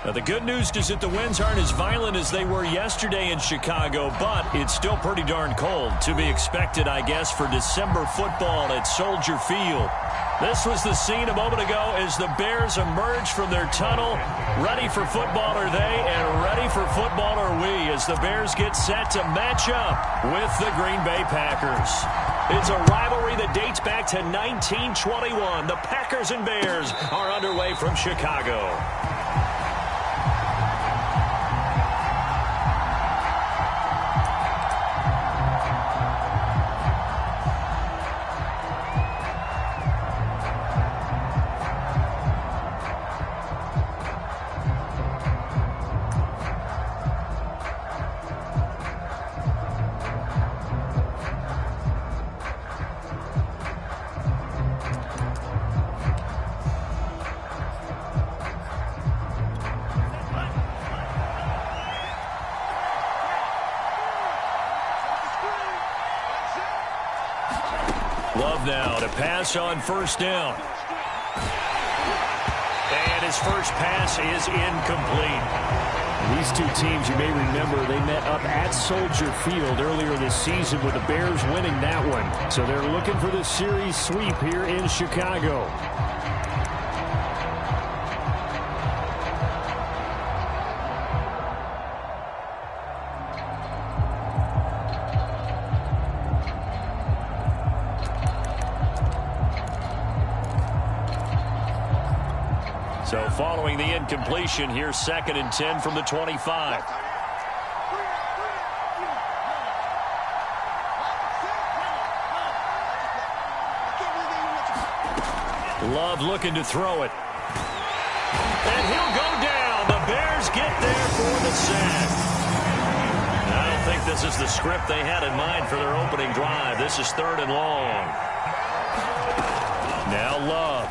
Now, the good news is that the winds aren't as violent as they were yesterday in Chicago, but it's still pretty darn cold. To be expected, I guess, for December football at Soldier Field. This was the scene a moment ago as the Bears emerged from their tunnel. Ready for football are they, and ready for football are we as the Bears get set to match up with the Green Bay Packers. It's a rivalry that dates back to 1921. The Packers and Bears are underway from Chicago. Love now to pass on first down. And his first pass is incomplete. These two teams, you may remember, they met up at Soldier Field earlier this season with the Bears winning that one. So they're looking for the series sweep here in Chicago. So following the incompletion, here's 2nd and 10 from the 25. Love looking to throw it. And he'll go down. The Bears get there for the sack. I don't think this is the script they had in mind for their opening drive. This is 3rd and long. Now Love.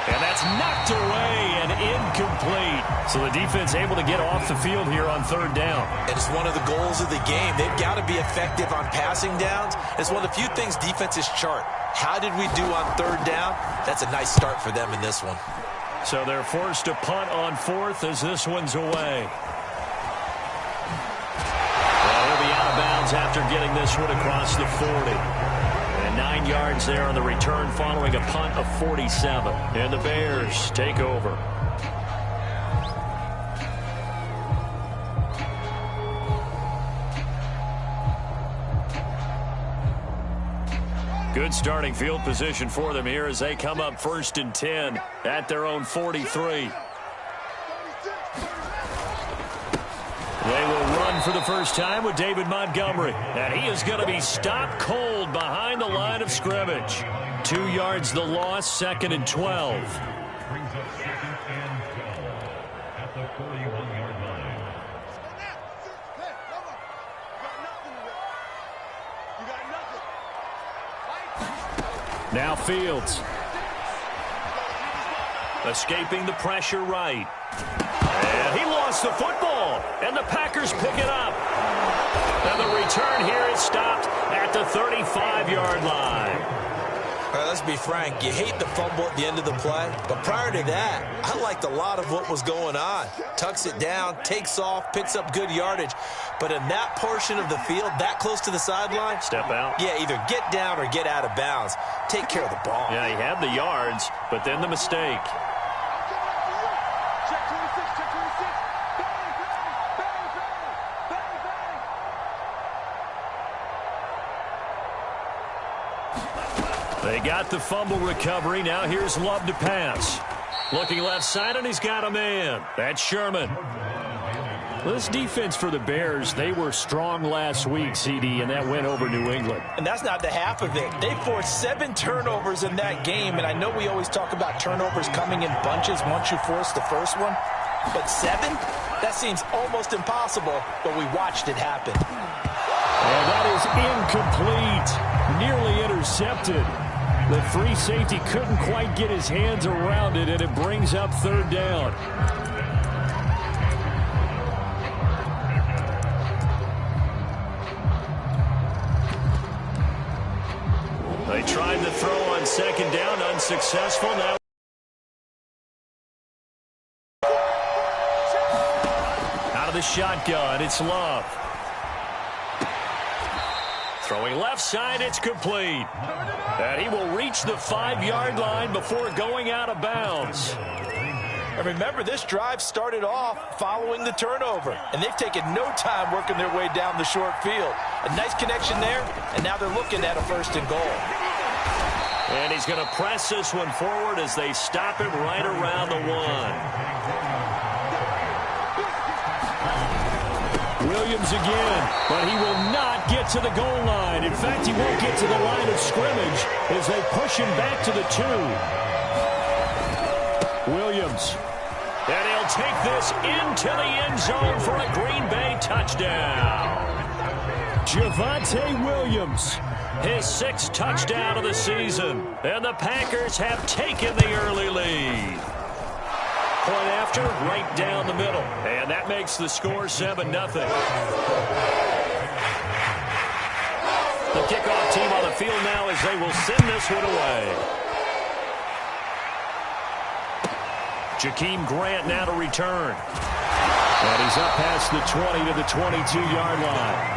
And that's knocked away and incomplete. So the defense able to get off the field here on 3rd down. And it's one of the goals of the game. They've got to be effective on passing downs. It's one of the few things defenses chart. How did we do on 3rd down? That's a nice start for them in this one. So they're forced to punt on 4th as this one's away. Well, he'll be out of bounds after getting this one across the 40. 9 yards there on the return following a punt of 47. And the Bears take over. Good starting field position for them here as they come up 1st and 10 at their own 43. They will run for the first time with David Montgomery. And he is going to be stopped cold behind the line of scrimmage. 2 yards the loss, 2nd and 12. Now Fields. Escaping the pressure right. And he lost the football. And the Packers pick it up. And the return here is stopped at the 35-yard line. Let's be frank. You hate the fumble at the end of the play. But prior to that, I liked a lot of what was going on. Tucks it down, takes off, picks up good yardage. But in that portion of the field, that close to the sideline. Step out. Yeah, either get down or get out of bounds. Take care of the ball. Yeah, he had the yards, but then the mistake. They got the fumble recovery. Now here's Love to pass. Looking left side, and he's got a man. That's Sherman. Well, this defense for the Bears, they were strong last week, CD, and that went over New England. And that's not the half of it. They forced 7 turnovers in that game, and I know we always talk about turnovers coming in bunches once you force the first one. But 7? That seems almost impossible, but we watched it happen. And that is incomplete. Nearly intercepted. The free safety couldn't quite get his hands around it, and it brings up 3rd down. They tried to throw on 2nd down, unsuccessful. Now the shotgun. It's Love. Throwing left side, it's complete. And he will reach the 5-yard line before going out of bounds. And remember, this drive started off following the turnover, and they've taken no time working their way down the short field. A nice connection there, and now they're looking at a 1st and goal. And he's going to press this one forward as they stop him right around the 1. Williams again, but he will not get to the goal line. In fact, he won't get to the line of scrimmage as they push him back to the 2. Williams. And he'll take this into the end zone for a Green Bay touchdown. Javonte Williams, his 6th touchdown of the season. And the Packers have taken the early lead. Point after, right down the middle. And that makes the score 7-0. The kickoff team on the field now as they will send this one away. Jakeem Grant now to return. And he's up past the 20 to the 22-yard line.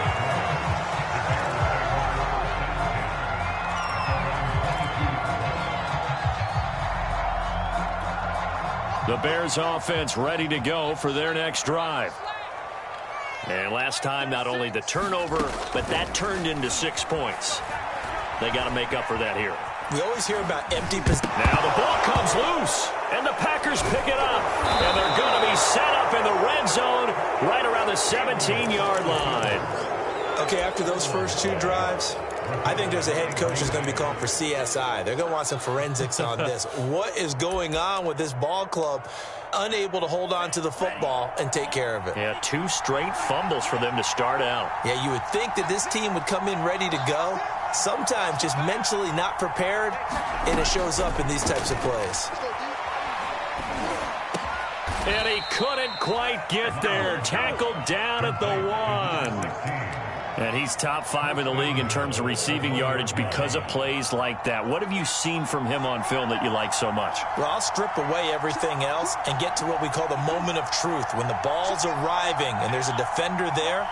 The Bears offense ready to go for their next drive. And last time, not only the turnover, but that turned into 6 points. They got to make up for that here. We always hear about empty possession. Now the ball comes loose, and the Packers pick it up. And they're going to be set up in the red zone right around the 17-yard line. Okay, after those first 2 drives, I think there's a head coach who's going to be calling for CSI. They're going to want some forensics on this. What is going on with this ball club? Unable to hold on to the football and take care of it. Yeah, 2 straight fumbles for them to start out. Yeah, you would think that this team would come in ready to go. Sometimes just mentally not prepared, and it shows up in these types of plays. And he couldn't quite get there. Tackled down at the 1. And he's top 5 in the league in terms of receiving yardage because of plays like that. What have you seen from him on film that you like so much? Well, I'll strip away everything else and get to what we call the moment of truth. When the ball's arriving and there's a defender there,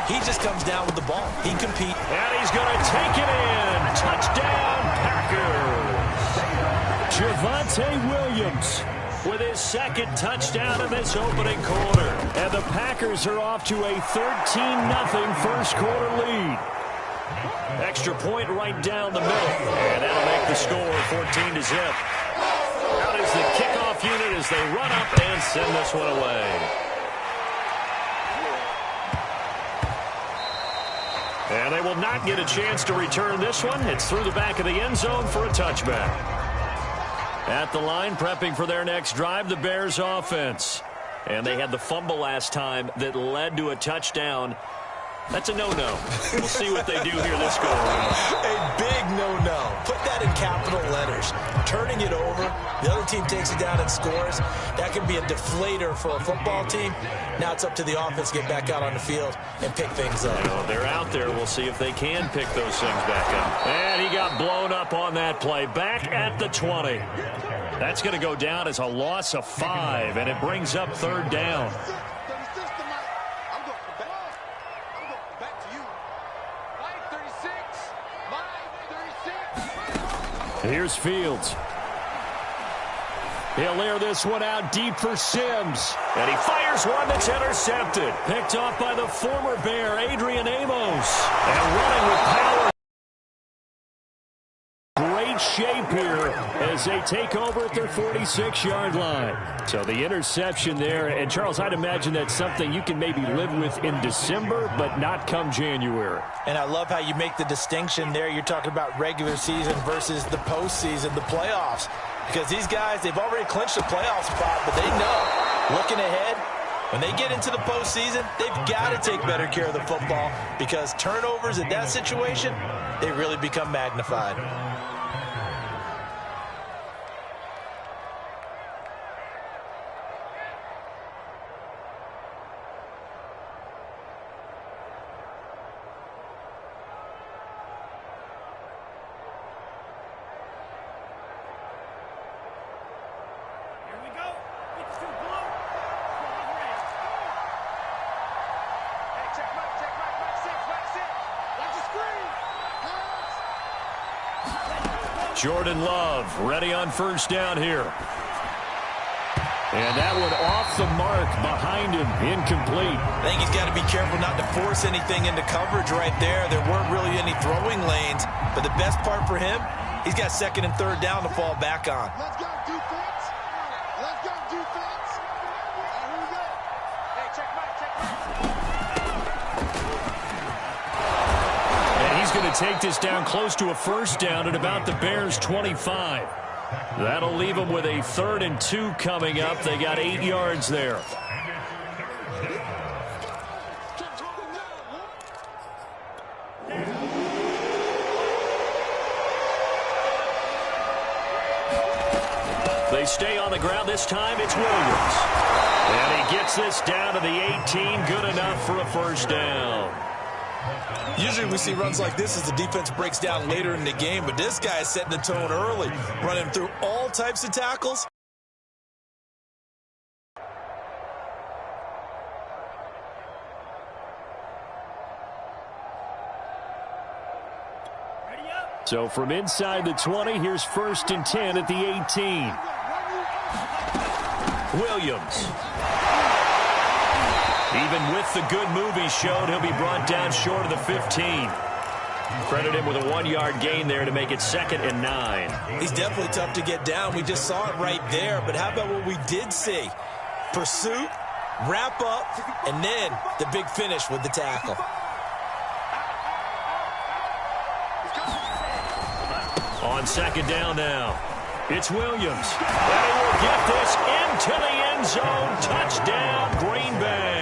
he just comes down with the ball. He competes. And he's going to take it in. Touchdown, Packers. Javonte Williams with his 2nd touchdown in this opening quarter. And the Packers are off to a 13-0 first quarter lead. Extra point right down the middle. And that'll make the score 14-0. Out is the kickoff unit as they run up and send this one away. And they will not get a chance to return this one. It's through the back of the end zone for a touchback. At the line, prepping for their next drive, the Bears offense. And they had the fumble last time that led to a touchdown. That's a no-no. We'll see what they do here this go around. A big no-no. Put that in capital letters. Turning it over, the other team takes it down and scores. That can be a deflator for a football team. Now it's up to the offense to get back out on the field and pick things up. You know, they're out there. We'll see if they can pick those things back up. And he got blown up on that play. Back at the 20. That's going to go down as a loss of 5, and it brings up 3rd down. Here's Fields. He'll air this one out deep for Sims. And he fires one that's intercepted. Picked off by the former Bear, Adrian Amos. And running with power. Great shape here as they take over at their 46-yard line. So the interception there. And, Charles, I'd imagine that's something you can maybe live with in December, but not come January. And I love how you make the distinction there. You're talking about regular season versus the postseason, the playoffs. Because these guys, they've already clinched a playoff spot, but they know, looking ahead, when they get into the postseason, they've got to take better care of the football because turnovers in that situation, they really become magnified. Jordan Love ready on first down here. And that one off the mark behind him, incomplete. I think he's got to be careful not to force anything into coverage right there. There weren't really any throwing lanes, but the best part for him, he's got second and third down to fall back on. Let's go defense. Let's go defense. Here we go. Hey, check back. And he's going to take this down close to a first down at about the Bears' 25. That'll leave them with a 3rd and 2 coming up. They got 8 yards there. They stay on the ground. This time it's Williams. And he gets this down to the 18. Good enough for a first down. Usually we see runs like this as the defense breaks down later in the game, but this guy is setting the tone early, running through all types of tackles. So from inside the 20, here's 1st and 10 at the 18. Williams. Even with the good move he showed, he'll be brought down short of the 15. Credit him with a 1-yard gain there to make it 2nd and 9. He's definitely tough to get down. We just saw it right there, but how about what we did see? Pursuit, wrap up, and then the big finish with the tackle. On 2nd down now, it's Williams. And he will get this into the end zone. Touchdown, Green Bay.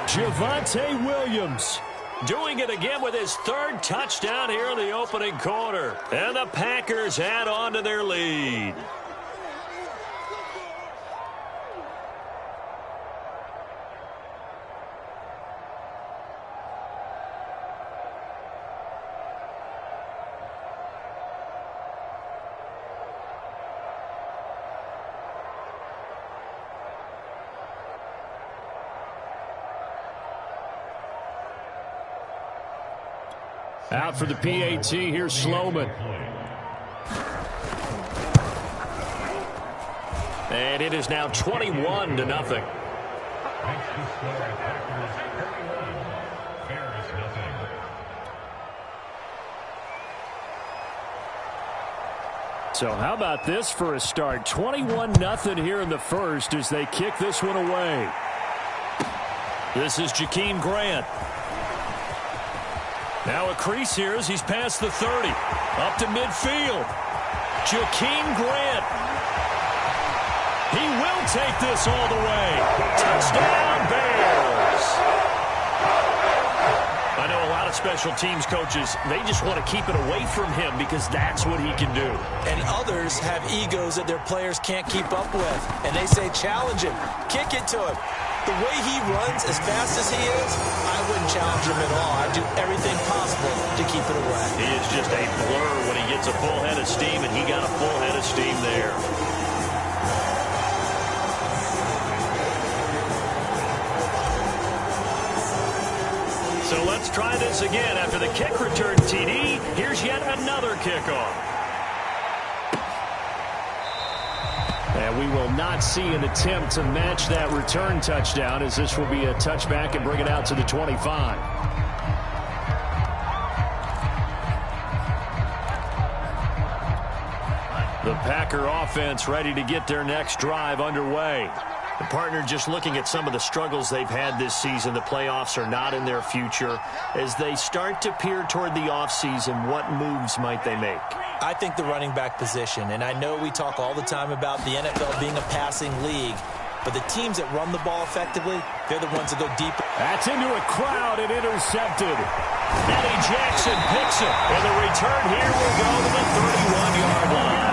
Javonte Williams doing it again with his 3rd touchdown here in the opening quarter. And the Packers add on to their lead. out for the PAT. Here's Sloman. And it is now 21-0. So how about this for a start? 21-0 here in the first as they kick this one away. This is Jakeem Grant. Now a crease here as he's past the 30. Up to midfield. Jakeem Grant. He will take this all the way. Touchdown, Bears. I know a lot of special teams coaches, they just want to keep it away from him because that's what he can do. And others have egos that their players can't keep up with. And they say, challenge him. Kick it to him. The way he runs as fast as he is, I wouldn't challenge him at all. I'd do everything possible to keep it away. He is just a blur when he gets a full head of steam, and he got a full head of steam there. So let's try this again. After the kick return TD, here's yet another kickoff. And we will not see an attempt to match that return touchdown, as this will be a touchback and bring it out to the 25. The Packer offense ready to get their next drive underway. The partner just looking at some of the struggles they've had this season. The playoffs are not in their future. As they start to peer toward the offseason, what moves might they make? I think the running back position, and I know we talk all the time about the NFL being a passing league, but the teams that run the ball effectively, they're the ones that go deep. That's into a crowd and intercepted. Eddie Jackson picks it, and the return here will go to the 31-yard line.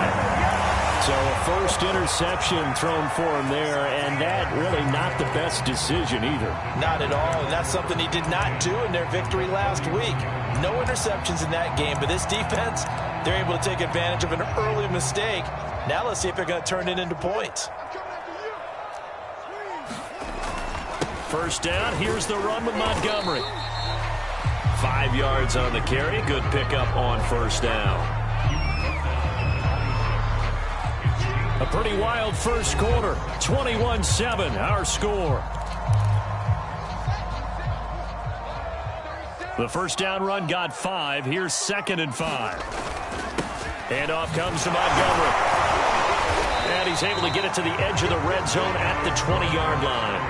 So a first interception thrown for him there, and that really not the best decision either. Not at all, and that's something he did not do in their victory last week. No interceptions in that game, but this defense, they're able to take advantage of an early mistake. Now let's see if they're going to turn it into points. First down, here's the run with Montgomery. 5 yards on the carry, good pickup on first down. A pretty wild first quarter. 21-7, our score. The first down run got 5. Here's 2nd and 5. Handoff comes to Montgomery. And he's able to get it to the edge of the red zone at the 20-yard line.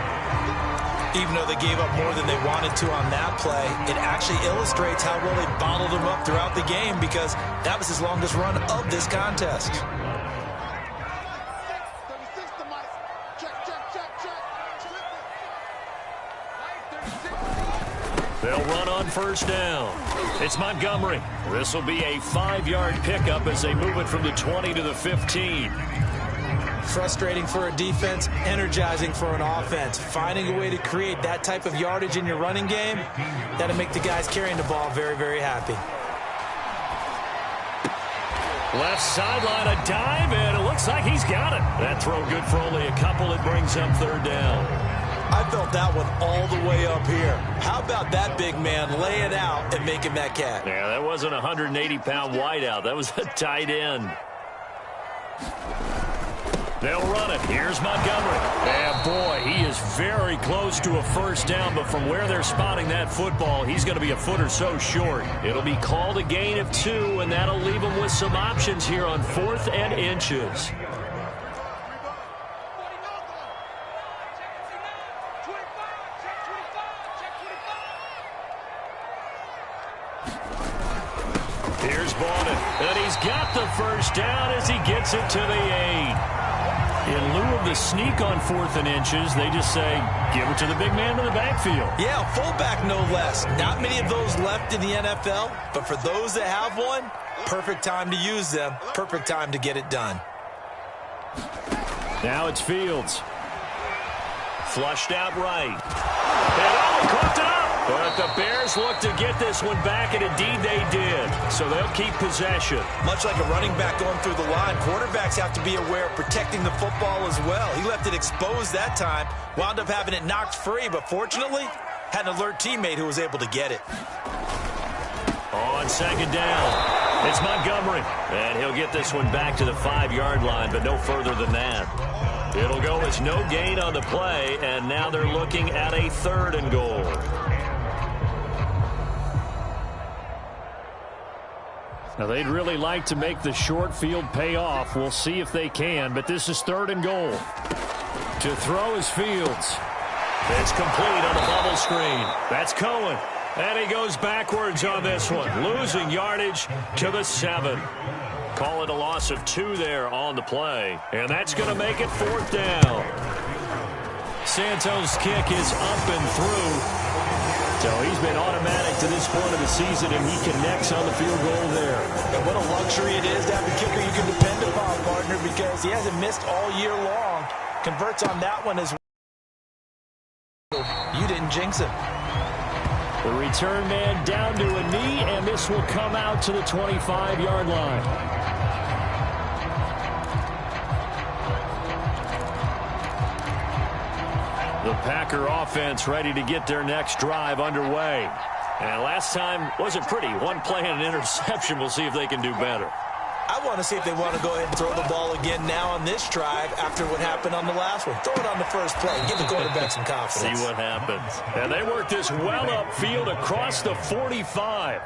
Even though they gave up more than they wanted to on that play, it actually illustrates how well they bottled him up throughout the game because that was his longest run of this contest. They'll run on first down. It's Montgomery. This will be a 5-yard pickup as they move it from the 20 to the 15. Frustrating for a defense, energizing for an offense. Finding a way to create that type of yardage in your running game, that'll make the guys carrying the ball very, very happy. Left sideline, a dive, and it looks like he's got it. That throw good for only a couple. It brings up 3rd down. I felt that one all the way up here. How about that big man laying out and making that catch? Yeah, that wasn't a 180-pound wideout. That was a tight end. They'll run it. Here's Montgomery. And boy, he is very close to a first down, but from where they're spotting that football, he's going to be a foot or so short. It'll be called a gain of 2, and that'll leave them with some options here on 4th and inches. Here's Bowman, and he's got the first down as he gets it to the 8. In lieu of the sneak on 4th and inches, they just say, give it to the big man in the backfield. Yeah, fullback no less. Not many of those left in the NFL, but for those that have one, perfect time to use them, perfect time to get it done. Now it's Fields. Flushed out right. And caught it up. But the Bears look to get this one back, and indeed they did. So they'll keep possession. Much like a running back going through the line, quarterbacks have to be aware of protecting the football as well. He left it exposed that time, wound up having it knocked free, but fortunately, had an alert teammate who was able to get it. On 2nd down, it's Montgomery. And he'll get this one back to the 5-yard line, but no further than that. It'll go as no gain on the play, and now they're looking at a 3rd and goal. Now, they'd really like to make the short field pay off. We'll see if they can, but this is 3rd and goal. To throw is Fields. It's complete on the bubble screen. That's Cohen. And he goes backwards on this one, losing yardage to the 7. Call it a loss of 2 there on the play. And that's going to make it 4th down. Santos' kick is up and through. So he's been automatic to this point of the season, and he connects on the field goal there. And what a luxury it is to have a kicker you can depend upon, partner, because he hasn't missed all year long. Converts on that one as well. You didn't jinx him. The return man down to a knee, and this will come out to the 25-yard line. The Packer offense ready to get their next drive underway. And last time wasn't pretty. One play and an interception. We'll see if they can do better. I want to see if they want to go ahead and throw the ball again now on this drive after what happened on the last one. Throw it on the first play. Give the quarterback some confidence. See what happens. And they work this well upfield across the 45.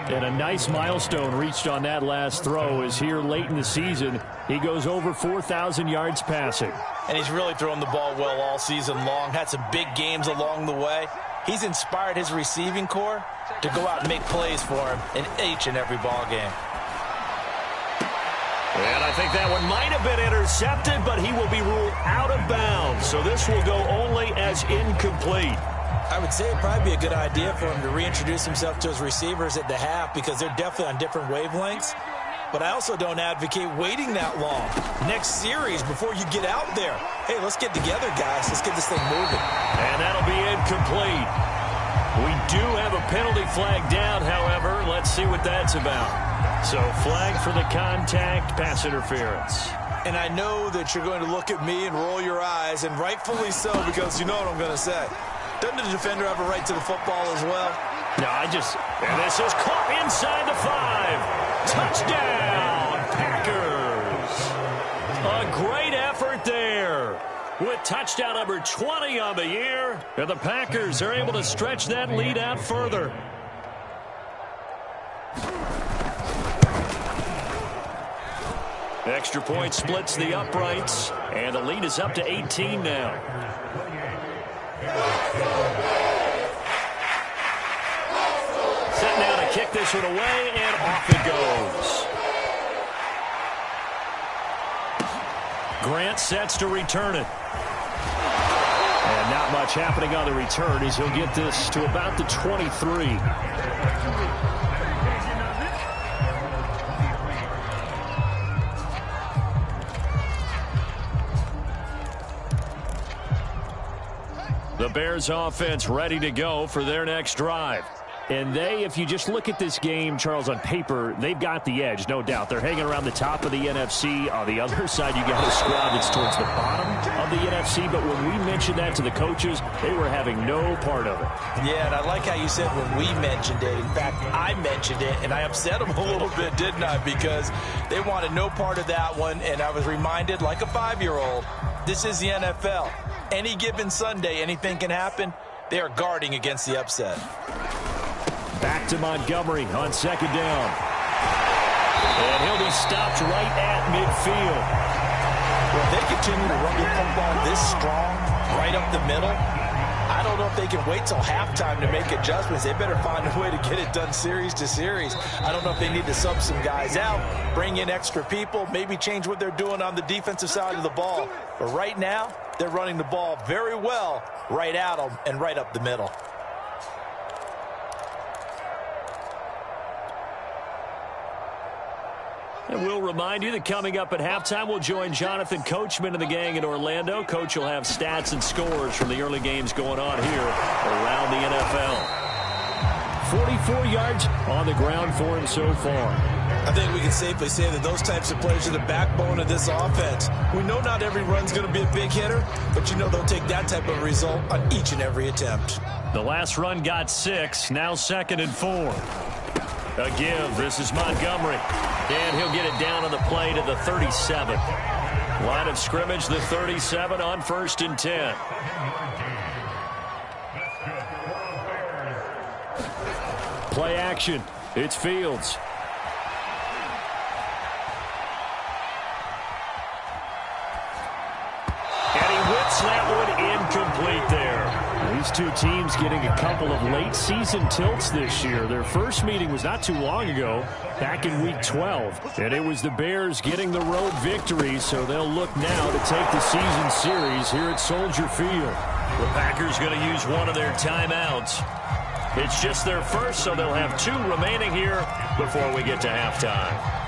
And a nice milestone reached on that last throw is here late in the season. He goes over 4,000 yards passing. And he's really thrown the ball well all season long. Had some big games along the way. He's inspired his receiving corps to go out and make plays for him in each and every ball game. And I think that one might have been intercepted, but he will be ruled out of bounds. So this will go only as incomplete. I would say it'd probably be a good idea for him to reintroduce himself to his receivers at the half because they're definitely on different wavelengths. But I also don't advocate waiting that long. Next series before you get out there. Hey, let's get together, guys. Let's get this thing moving. And that'll be incomplete. We do have a penalty flag down, however. Let's see what that's about. So flag for the contact, pass interference. And I know that you're going to look at me and roll your eyes, and rightfully so, because you know what I'm going to say. Doesn't the defender have a right to the football as well? No, and this is caught inside the 5. Touchdown, Packers. A great effort there with touchdown number 20 on the year. And the Packers are able to stretch that lead out further. Extra point splits the uprights, and the lead is up to 18 now. Setting down to kick this one away, and off it goes. Grant sets to return it. And not much happening on the return as he'll get this to about the 23. The Bears offense ready to go for their next drive. And if you just look at this game, Charles, on paper, they've got the edge, no doubt. They're hanging around the top of the NFC. On the other side, you got a squad that's towards the bottom of the NFC. But when we mentioned that to the coaches, they were having no part of it. Yeah, and I like how you said when we mentioned it. In fact, I mentioned it, and I upset them a little bit, didn't I? Because they wanted no part of that one, and I was reminded, like a 5-year-old, this is the NFL. Any given Sunday, anything can happen. They are guarding against the upset. Back to Montgomery on second down. And he'll be stopped right at midfield. Well, if they continue to run the football this strong, right up the middle, I don't know if they can wait till halftime to make adjustments. They better find a way to get it done series to series. I don't know if they need to sub some guys out, bring in extra people, maybe change what they're doing on the defensive side of the ball. But right now, they're running the ball very well right at them and right up the middle. And we'll remind you that coming up at halftime, we'll join Jonathan Coachman and the gang in Orlando. Coach will have stats and scores from the early games going on here around the NFL. 44 yards on the ground for him so far. I think we can safely say that those types of players are the backbone of this offense. We know not every run's going to be a big hitter, but you know they'll take that type of result on each and every attempt. The last run got 6, now 2nd and 4. A give. This is Montgomery. And he'll get it down on the play to the 37. Line of scrimmage, the 37 on 1st and 10. Play action. It's Fields. And he whips that one incomplete there. These two teams getting a couple of late season tilts this year. Their first meeting was not too long ago, back in week 12. And it was the Bears getting the road victory, so they'll look now to take the season series here at Soldier Field. The Packers going to use one of their timeouts. It's just their first, so they'll have 2 remaining here before we get to halftime.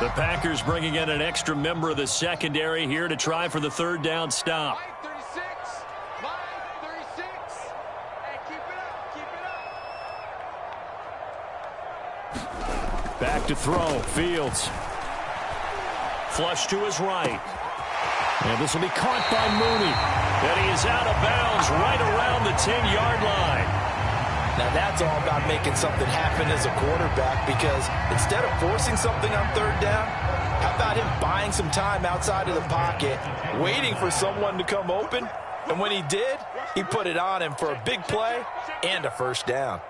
The Packers bringing in an extra member of the secondary here to try for the 3rd down stop. Line 36. Line 36. Hey, keep it up. Back to throw. Fields. Flush to his right. And this will be caught by Mooney. And he is out of bounds right around the 10-yard line. Now that's all about making something happen as a quarterback, because instead of forcing something on 3rd down, how about him buying some time outside of the pocket, waiting for someone to come open, and when he did, he put it on him for a big play and a 1st down.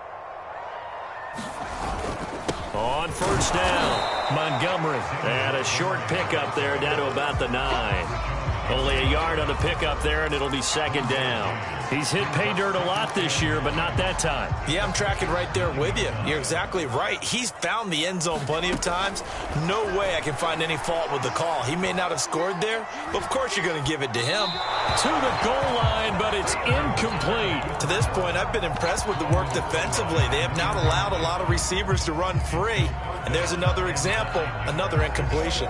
On 1st down, Montgomery. And a short pickup there down to about the 9. Only a yard on the pickup there, and it'll be 2nd down. He's hit pay dirt a lot this year, but not that time. Yeah, I'm tracking right there with you. You're exactly right. He's found the end zone plenty of times. No way I can find any fault with the call. He may not have scored there, but of course you're going to give it to him. To the goal line, but it's incomplete. To this point, I've been impressed with the work defensively. They have not allowed a lot of receivers to run free. And there's another example, another incompletion.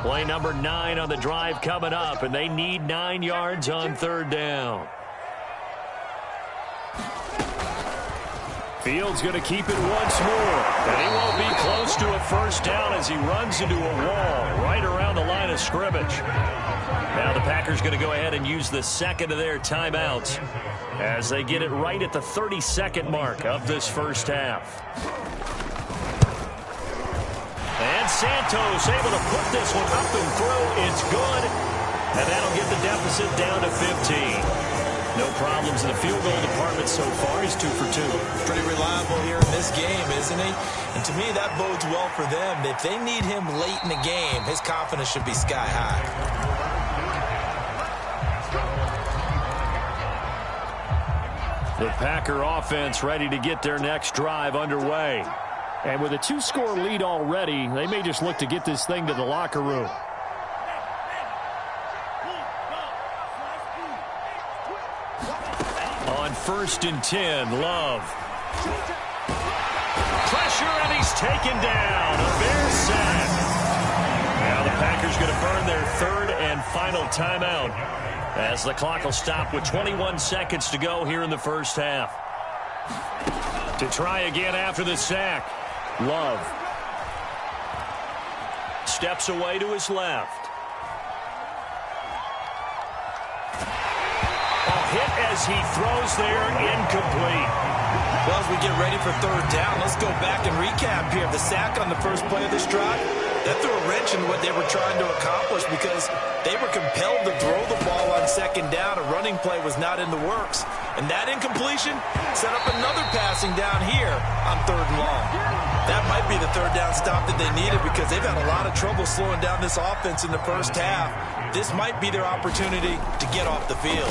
Play number 9 on the drive coming up, and they need 9 yards on 3rd down. Fields going to keep it once more, and he won't be close to a 1st down as he runs into a wall right around the line of scrimmage. Now the Packers going to go ahead and use the 2nd of their timeouts as they get it right at the 32nd mark of this 1st half. And Santos able to put this one up and through. It's good, and that'll get the deficit down to 15. No problems in the field goal department so far. He's 2 for 2. Pretty reliable here in this game, isn't he? And to me, that bodes well for them. If they need him late in the game, his confidence should be sky high. The Packer offense ready to get their next drive underway. And with a 2-score lead already, they may just look to get this thing to the locker room. On 1st and 10, Love. Pressure, and he's taken down. A Bears sack. Now the Packers going to burn their 3rd and final timeout as the clock will stop with 21 seconds to go here in the 1st half. To try again after the sack, Love. Steps away to his left. Hit as he throws there, incomplete. Well, as we get ready for 3rd down, let's go back and recap here. The sack on the first play of this drive, that threw a wrench in what they were trying to accomplish because they were compelled to throw the ball on 2nd down. A running play was not in the works. And that incompletion set up another passing down here on 3rd and long. That might be the 3rd down stop that they needed because they've had a lot of trouble slowing down this offense in the 1st half. This might be their opportunity to get off the field.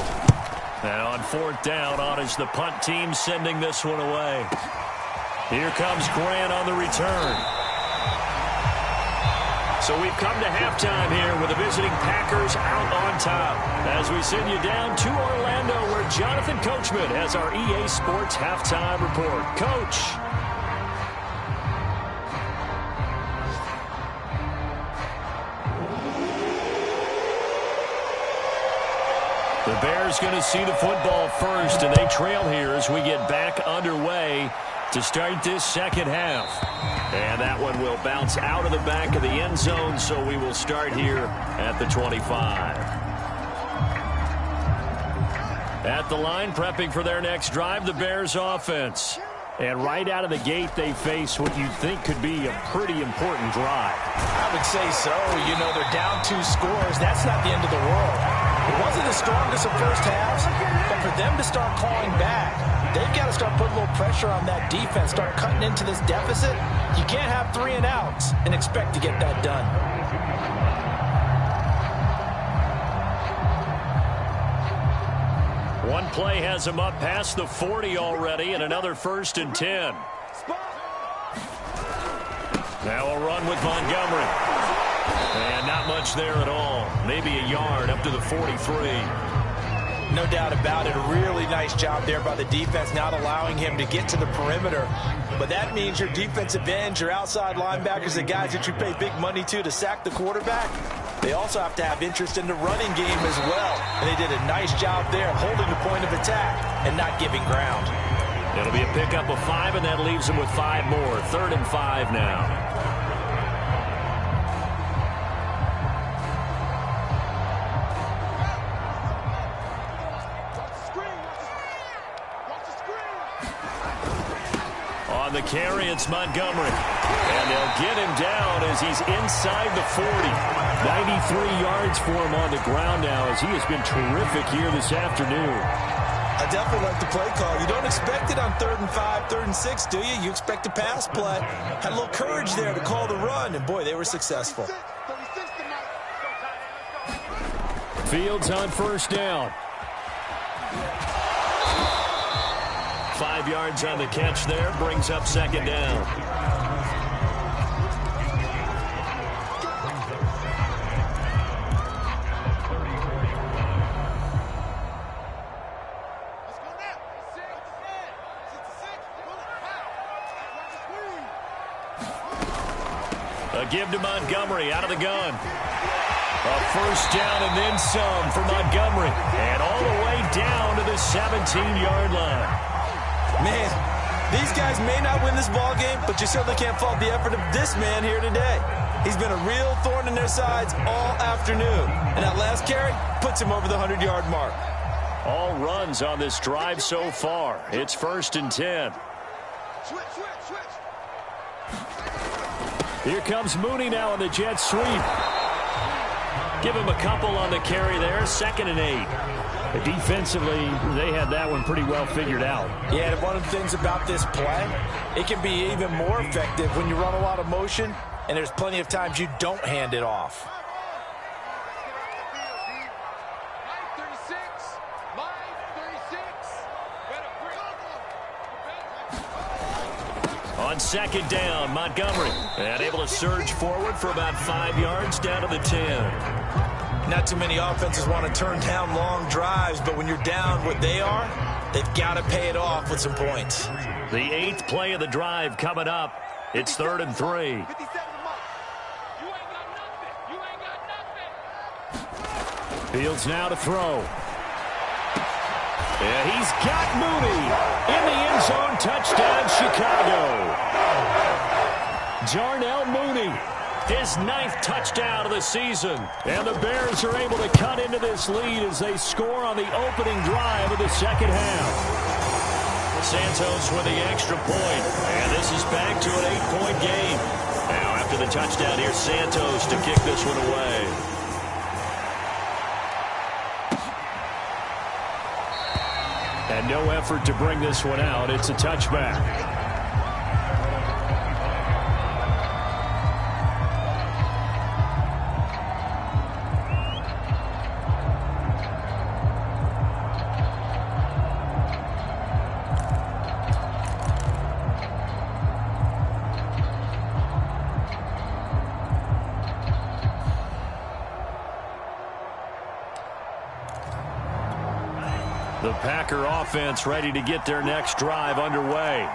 And on 4th down, on is the punt team sending this one away. Here comes Grant on the return. So we've come to halftime here with the visiting Packers out on top. As we send you down to Orlando where Jonathan Coachman has our EA Sports halftime report. Coach. The Bears going to see the football first, and they trail here as we get back underway to start this 2nd half. And that one will bounce out of the back of the end zone, so we will start here at the 25. At the line, prepping for their next drive, the Bears offense. And right out of the gate, they face what you'd think could be a pretty important drive. I would say so. You know, they're down 2 scores. That's not the end of the world. It wasn't the strongest of first halves, but for them to start clawing back, they've got to start putting a little pressure on that defense, start cutting into this deficit. You can't have 3 and outs and expect to get that done. One play has him up past the 40 already, and another 1st and 10. Now a run with Montgomery. And not much there at all. Maybe a yard up to the 43. No doubt about it. A really nice job there by the defense, not allowing him to get to the perimeter. But that means your defensive ends, your outside linebackers, the guys that you pay big money to sack the quarterback, they also have to have interest in the running game as well. And they did a nice job there holding the point of attack and not giving ground. It'll be a pickup of 5, and that leaves them with 5 more. 3rd and 5 now. On the carry, it's Montgomery. And they'll get him down as he's inside the 40. 93 yards for him on the ground now as he has been terrific here this afternoon. I definitely like the play call. You don't expect it on 3rd and 5, 3rd and 6, do you? You expect a pass play. Had a little courage there to call the run, and boy, they were successful. Fields on 1st down. 5 yards on the catch there, brings up 2nd down. A give to Montgomery out of the gun. A first down and then some for Montgomery. And all the way down to the 17-yard line. Man, these guys may not win this ball game, but you certainly can't fault the effort of this man here today. He's been a real thorn in their sides all afternoon. And that last carry puts him over the 100-yard mark. All runs on this drive so far. It's 1st and 10. Switch. Here comes Mooney now on the jet sweep. Give him a couple on the carry there. 2nd and 8. Defensively, they had that one pretty well figured out. Yeah, and one of the things about this play, it can be even more effective when you run a lot of motion, and there's plenty of times you don't hand it off. On 2nd down, Montgomery. And able to surge forward for about 5 yards down to the 10. Not too many offenses want to turn down long drives, but when you're down what they are, they've got to pay it off with some points. The 8th play of the drive coming up. It's 3rd and 3. Fields now to throw. Yeah, he's got Mooney in the end zone. Touchdown, Chicago. Darnell Mooney, his 9th touchdown of the season. And the Bears are able to cut into this lead as they score on the opening drive of the second half. Santos with the extra point. And this is back to an 8-point game. Now after the touchdown, here's Santos to kick this one away. And no effort to bring this one out. It's a touchback. The Packer offense ready to get their next drive underway.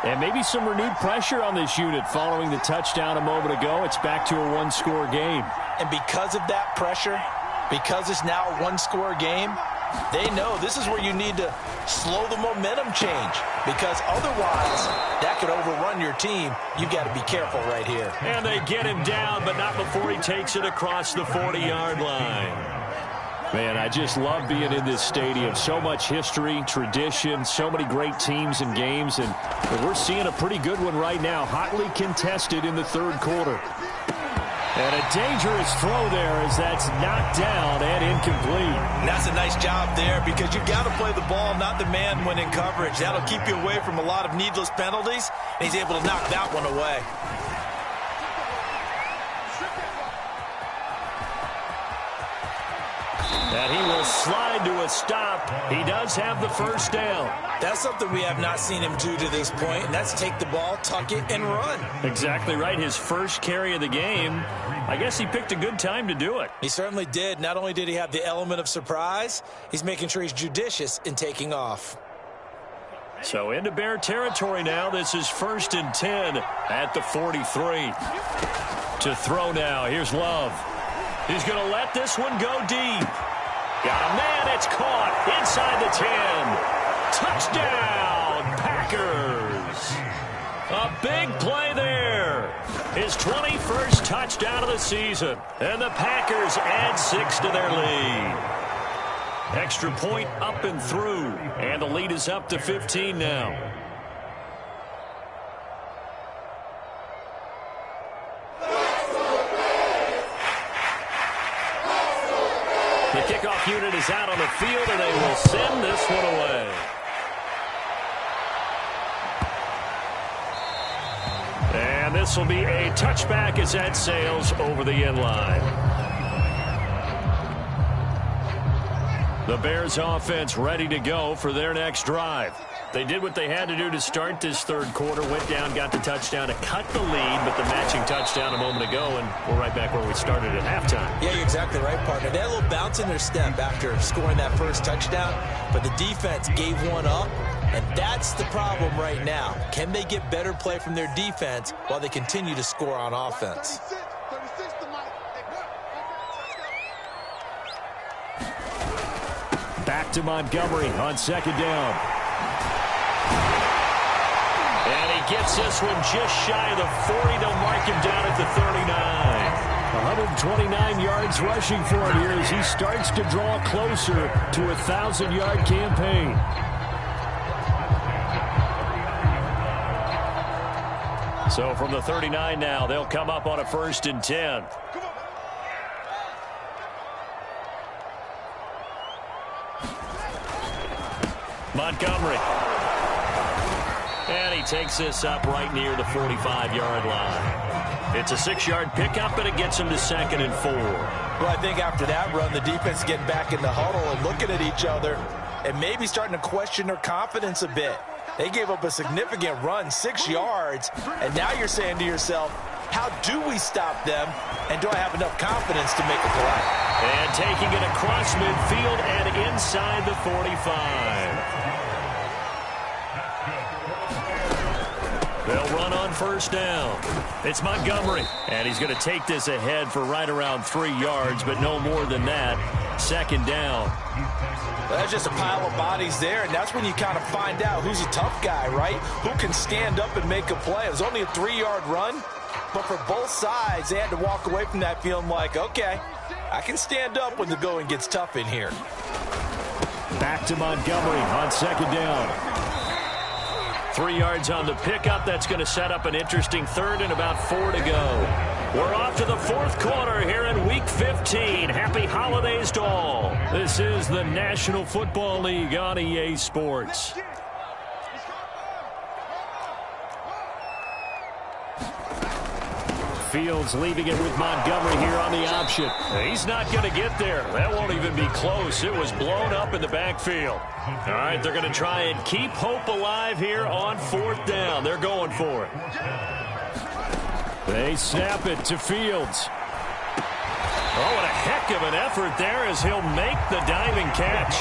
And maybe some renewed pressure on this unit following the touchdown a moment ago. It's back to a one-score game. And because of that pressure, because it's now a one-score game, they know this is where you need to slow the momentum change. Because otherwise, that could overrun your team. You've got to be careful right here. And they get him down, but not before he takes it across the 40-yard line. Man, I just love being in this stadium. So much history, tradition, so many great teams and games, and we're seeing a pretty good one right now, hotly contested in the third quarter. And a dangerous throw there as that's knocked down and incomplete. And that's a nice job there because you've got to play the ball, not the man when in coverage. That'll keep you away from a lot of needless penalties, and he's able to knock that one away. And he will slide to a stop. He does have the first down. That's something we have not seen him do to this point, and that's take the ball, tuck it, and run. Exactly right. His first carry of the game. I guess he picked a good time to do it. He certainly did. Not only did he have the element of surprise, he's making sure he's judicious in taking off. So into Bear territory now. This is 1st and 10 at the 43. To throw now. Here's Love. He's going to let this one go deep. Got a man. It's caught inside the 10. Touchdown, Packers. A big play there. His 21st touchdown of the season. And the Packers add 6 to their lead. Extra point up and through. And the lead is up to 15 now. The kickoff unit is out on the field, and they will send this one away. And this will be a touchback as that sails over the end line. The Bears offense ready to go for their next drive. They did what they had to do to start this third quarter, went down, got the touchdown to cut the lead, but the matching touchdown a moment ago, and we're right back where we started at halftime. Yeah, you're exactly right, partner. They had a little bounce in their step after scoring that first touchdown, but the defense gave one up, and that's the problem right now. Can they get better play from their defense while they continue to score on offense? Back to Montgomery on second down. And he gets this one just shy of the 40. They'll mark him down at the 39. 129 yards rushing for him here as he starts to draw closer to a 1,000-yard campaign. So from the 39 now, they'll come up on a 1st and 10. Montgomery. And he takes this up right near the 45-yard line. It's a 6-yard pickup, and it gets him to 2nd and 4. Well, I think after that run, the defense getting back in the huddle and looking at each other and maybe starting to question their confidence a bit. They gave up a significant run, 6 yards, and now you're saying to yourself, how do we stop them, and do I have enough confidence to make a play? And taking it across midfield and inside the 45. They'll run on 1st down. It's Montgomery, and he's going to take this ahead for right around 3 yards, but no more than that. 2nd down. Well, that's just a pile of bodies there, and that's when you kind of find out who's a tough guy, right? Who can stand up and make a play. It was only a 3-yard run, but for both sides, they had to walk away from that feeling like, okay, I can stand up when the going gets tough in here. Back to Montgomery on 2nd down. 3 yards on the pickup. That's going to set up an interesting 3rd and about 4 to go. We're off to the 4th quarter here in Week 15. Happy holidays to all. This is the National Football League on EA Sports. Fields leaving it with Montgomery here on the option. He's not going to get there. That won't even be close. It was blown up in the backfield. All right, they're going to try and keep hope alive here on 4th down. They're going for it. They snap it to Fields. Oh, what a heck of an effort there as he'll make the diving catch.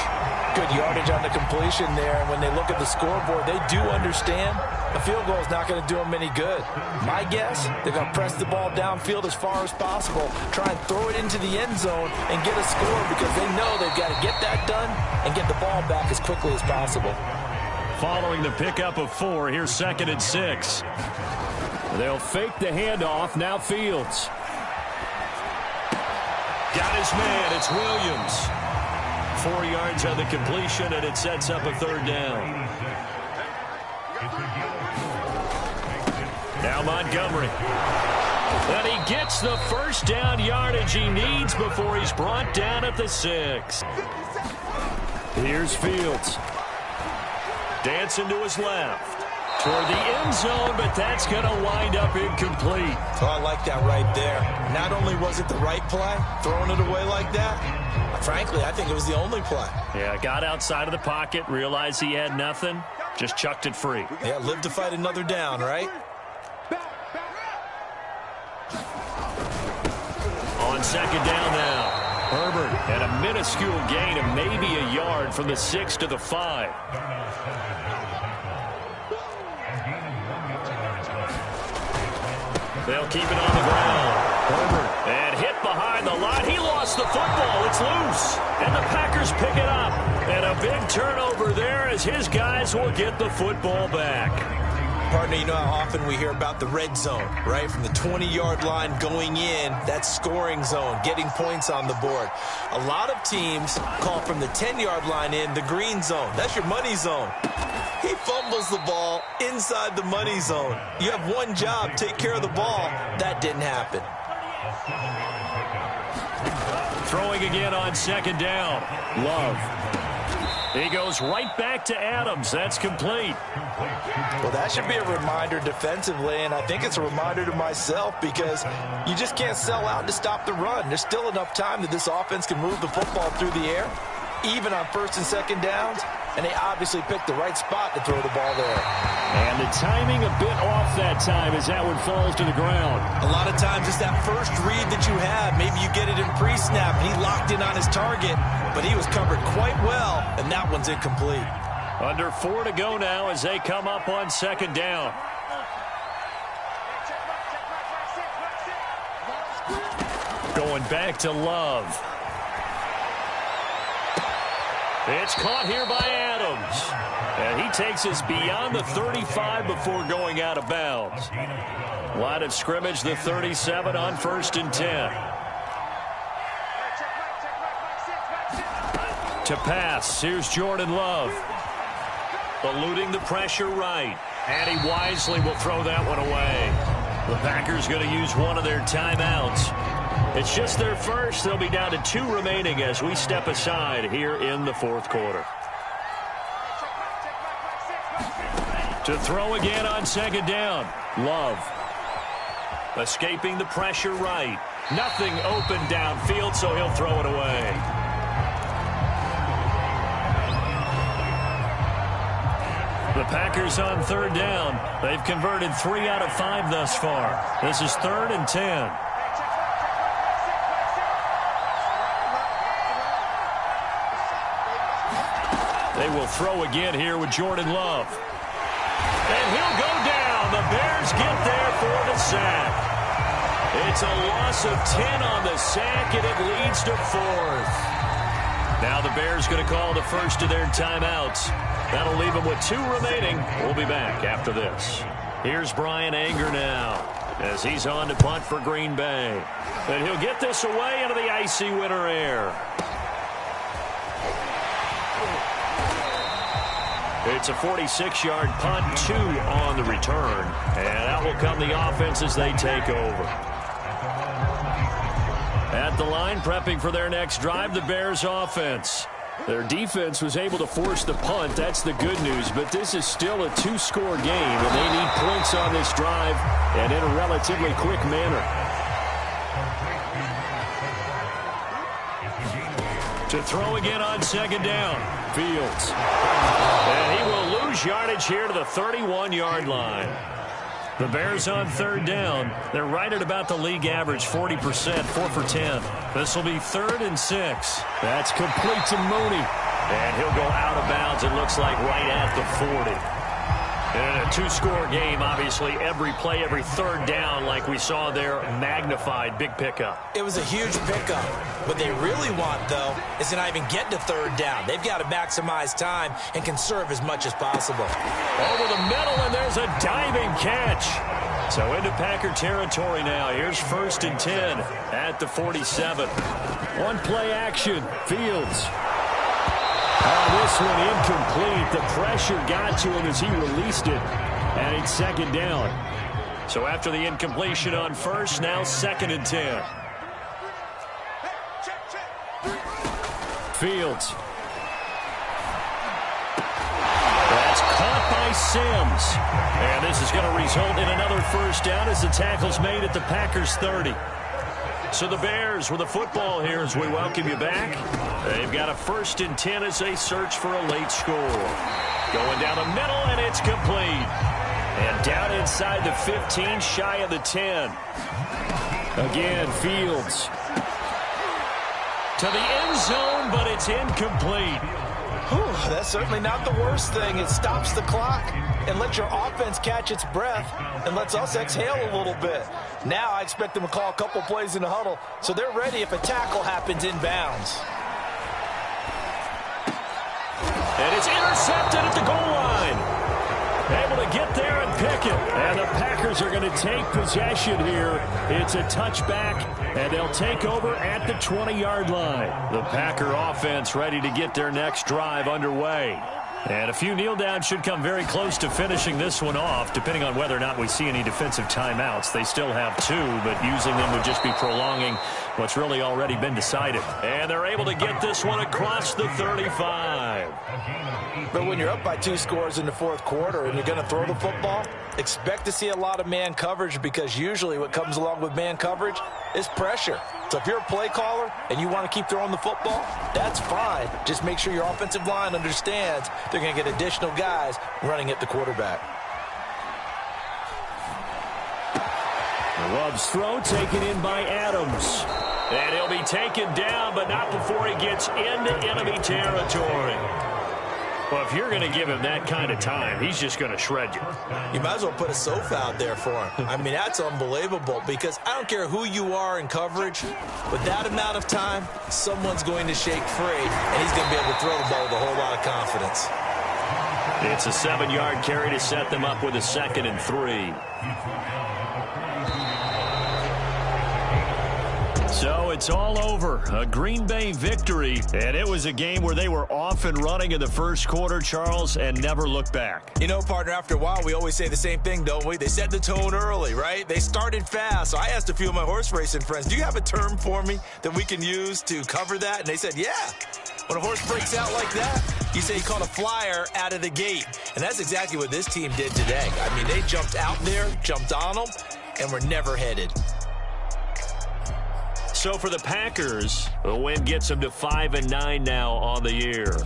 Good yardage on the completion there. And when they look at the scoreboard, they do understand a field goal is not going to do them any good. My guess, they're going to press the ball downfield as far as possible, try and throw it into the end zone and get a score because they know they've got to get that done and get the ball back as quickly as possible. Following the pickup of 4, here's 2nd and 6. They'll fake the handoff. Now Fields. Got his man. It's Williams. 4 yards on the completion, and it sets up a 3rd down. Now Montgomery. And he gets the 1st down yardage he needs before he's brought down at the 6. Here's Fields. Dancing to his left. Toward the end zone, but that's going to wind up incomplete. Oh, I like that right there. Not only was it the right play, throwing it away like that, frankly, I think it was the only play. Yeah, got outside of the pocket, realized he had nothing, just chucked it free. Yeah, live to fight another down, right? On 2nd down now. Herbert had a minuscule gain of maybe a yard from the 6 to the 5. They'll keep it on the ground. Herbert, and hit behind the line. He lost the football. It's loose. And the Packers pick it up. And a big turnover there as his guys will get the football back. Partner, you know how often we hear about the red zone, right? From the 20-yard line going in, that's scoring zone, getting points on the board. A lot of teams call from the 10-yard line in the green zone. That's your money zone. He fumbles the ball inside the money zone. You have one job, take care of the ball. That didn't happen. Throwing again on 2nd down. Love. He goes right back to Adams. That's complete. Well, that should be a reminder defensively, and I think it's a reminder to myself because you just can't sell out to stop the run. There's still enough time that this offense can move the football through the air, even on 1st and 2nd downs, and they obviously picked the right spot to throw the ball there. And the timing a bit off that time as that one falls to the ground. A lot of times it's that first read that you have. Maybe you get it in pre-snap, and he locked in on his target, but he was covered quite well, and that one's incomplete. Under 4 to go now as they come up on 2nd down. Going back to Love. It's caught here by Adams. And he takes us beyond the 35 before going out of bounds. Line of scrimmage, the 37 on 1st and 10. To pass, here's Jordan Love. Eluding the pressure right. And he wisely will throw that one away. The Packers going to use one of their timeouts. It's just their first. They'll be down to 2 remaining as we step aside here in the 4th quarter. To throw again on 2nd down. Love. Escaping the pressure right. Nothing open downfield, so he'll throw it away. The Packers on 3rd down. They've converted 3 out of 5 thus far. This is 3rd and 10. They will throw again here with Jordan Love. And he'll go down. The Bears get there for the sack. It's a loss of 10 on the sack, and it leads to 4th. Now the Bears going to call the first of their timeouts. That'll leave them with 2 remaining. We'll be back after this. Here's Brian Anger now as he's on to punt for Green Bay. And he'll get this away into the icy winter air. It's a 46-yard punt, 2 on the return. And out will come the offense as they take over. At the line, prepping for their next drive, the Bears offense. Their defense was able to force the punt. That's the good news. But this is still a 2-score game, and they need points on this drive and in a relatively quick manner. To throw again on 2nd down. Fields. And he will lose yardage here to the 31-yard line. The Bears on 3rd down. They're right at about the league average, 40%, 4 for 10. This will be 3rd and 6. That's complete to Mooney. And he'll go out of bounds, it looks like, right at the 40. And a 2-score game, obviously, every play, every 3rd down, like we saw there, magnified, big pickup. It was a huge pickup. What they really want, though, is to not even get to 3rd down. They've got to maximize time and conserve as much as possible. Over the middle, and there's a diving catch. So into Packer territory now. Here's 1st and 10 at the 47. One play action. Fields. This one incomplete. The pressure got to him as he released it. And it's 2nd down. So after the incompletion on 1st, now 2nd and 10. Fields. That's caught by Sims. And this is going to result in another 1st down as the tackle's made at the Packers' 30. So the Bears with the football here as we welcome you back. They've got a 1st and 10 as they search for a late score. Going down the middle, and it's complete. And down inside the 15, shy of the 10. Again, Fields. To the end zone, but it's incomplete. Whew, that's certainly not the worst thing. It stops the clock and lets your offense catch its breath and lets us exhale a little bit. Now I expect them to call a couple plays in the huddle so they're ready if a tackle happens inbounds. And it's intercepted at the goal line. Able to get there and pick it. And the Packers are going to take possession here. It's a touchback, and they'll take over at the 20-yard line. The Packer offense ready to get their next drive underway. And a few kneel downs should come very close to finishing this one off, depending on whether or not we see any defensive timeouts. They still have 2, but using them would just be prolonging what's really already been decided. And they're able to get this one across the 35. But when you're up by 2 scores in the 4th quarter and you're going to throw the football, expect to see a lot of man coverage, because usually what comes along with man coverage is pressure. So if you're a play caller and you want to keep throwing the football, that's fine. Just make sure your offensive line understands they're going to get additional guys running at the quarterback. Love's throw taken in by Adams. And he'll be taken down, but not before he gets into enemy territory. Well, if you're going to give him that kind of time, he's just going to shred you. You might as well put a sofa out there for him. I mean, that's unbelievable because I don't care who you are in coverage. With that amount of time, someone's going to shake free, and he's going to be able to throw the ball with a whole lot of confidence. It's a 7-yard carry to set them up with a 2nd and 3. So it's all over. A Green Bay victory. And it was a game where they were off and running in the first quarter, Charles, and never looked back. You know, partner, after a while, we always say the same thing, don't we? They set the tone early, right? They started fast. So I asked a few of my horse racing friends, do you have a term for me that we can use to cover that? And they said, yeah. When a horse breaks out like that, you say he caught a flyer out of the gate. And that's exactly what this team did today. I mean, they jumped out there, jumped on them, and were never headed. So for the Packers, the win gets them to 5-9 now on the year.